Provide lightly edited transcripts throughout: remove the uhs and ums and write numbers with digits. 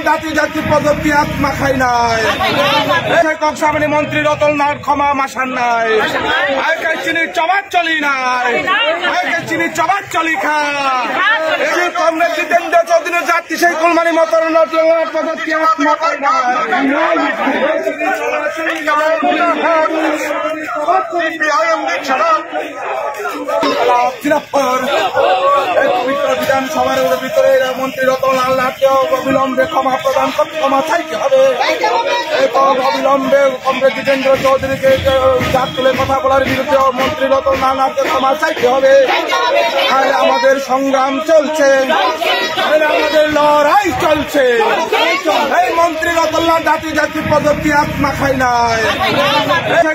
জাতি জাতি পদ্ধতি আত্মা খাই নাই কক্সাবাড়ি মন্ত্রী রতন নাথ ক্ষমা মাসান নাই আজকে চিনি চবাক চলি নাই আজকে চিনি চবাক চলি খা কংগ্রেস জিতেন্দ্র চৌধুরী জাতি সেই কুলমানি মতন পদ্ধতি আত্মা খাই বিধানসভার ভিতরে মন্ত্রী রতনলাল নাথকে অবিলম্বে ক্ষমা প্রদান করতে ক্ষমা চাইতে হবে। অবিলম্বে কংগ্রেস জিতেন্দ্র চৌধুরীকে জাত তুলে কথা বলার বিরুদ্ধে মন্ত্রী রতনলাল নাথকে ক্ষমা চাইতে হবে। আর আমাদের সংগ্রাম চলছে, আমাদের লড়াই চলছে। এই মন্ত্রী রতনলাল জাতি জাতি পদ্ধতি আত্মা খাই নাই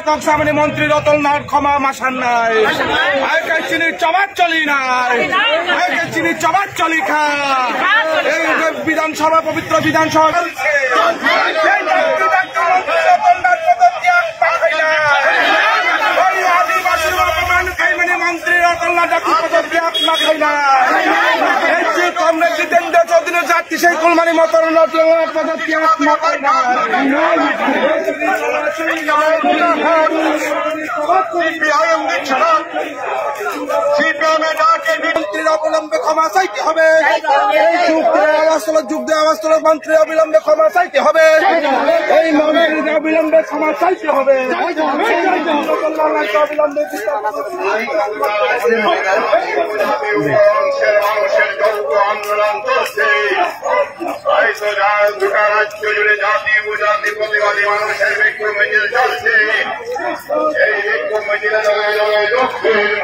কক্সাবাড়ি মন্ত্রী রতনলাল ক্ষমা মাসান নাই আজকে চিনি চবাক চলি নাই আজকে চিনি চবাক চলি খা এই বিধানসভা পবিত্র বিধানসভা আদিবাসীর অপমান খাই মানে মন্ত্রী রতনলাল জাতি পদ্ধতি আত্মা খাই না কংগ্রেস জিতেন্দ্র চৌধুরী জাতি সেই কুলমানি মতন পদ্ধতি আত্মা খাই না অবিলম্বে ক্ষমা চাইতে হবে। যুগ দেওয়া আওয়াজ তোলা মন্ত্রী অবিলম্বে ক্ষমা চাইতে হবে। এই মন্ত্রী অবিলম্বে ক্ষমা চাইতে হবে। আন্দোলন চলছে গোটা রাজ্য জুড়ে জাতি উপজাতি প্রতিবাদী মানুষের বিক্ষোভ মিছিল চলছে। এই বিক্ষোভ মিছিলে দলে দলে দক্ষিণ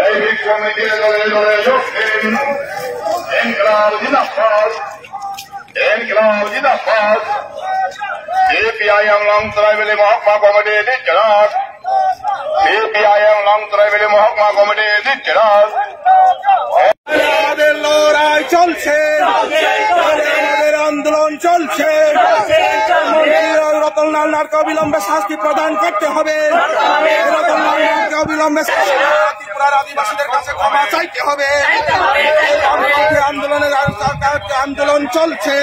এই বিক্ষোভ মিছিলে দলে দলে দক্ষিণ ইনকলাব জিন্দাবাদ ইনকলাব জিন্দাবাদ সিপিআইএম লং ট্রাইবেল মহকুমা কমিটি জিন্দাবাদ সিপিআইএম লং ট্রাইবেল মহকুমা কমিটি জিন্দাবাদ। আমাদের লড়াই চলছে, আমাদের আন্দোলন চলছে। রতনলাল নাথকে অবিলম্বে শাস্তি প্রদান করতে হবে। রতনলাল নাথকে অবিলম্বে ত্রিপুরার আদিবাসীদের কাছে ক্ষমা চাইতে হবে। আন্দোলনের আন্দোলন চলছে,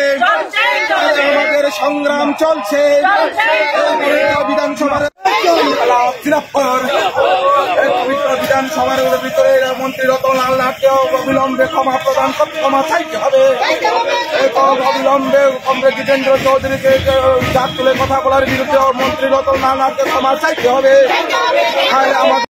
আমাদের সংগ্রাম চলছে। বিধানসভার বিধানসভার ভিতরে মন্ত্রী রতনলাল নাথকে অবিলম্বে ক্ষমা প্রদান করতে ক্ষমা চাইতে হবে। অবিলম্বে কংগ্রেস জিতেন্দ্র চৌধুরীকে জাত তুলে কথা বলার বিরুদ্ধে মন্ত্রী রতনলাল নাথকে ক্ষমা চাইতে হবে। আর আমাদের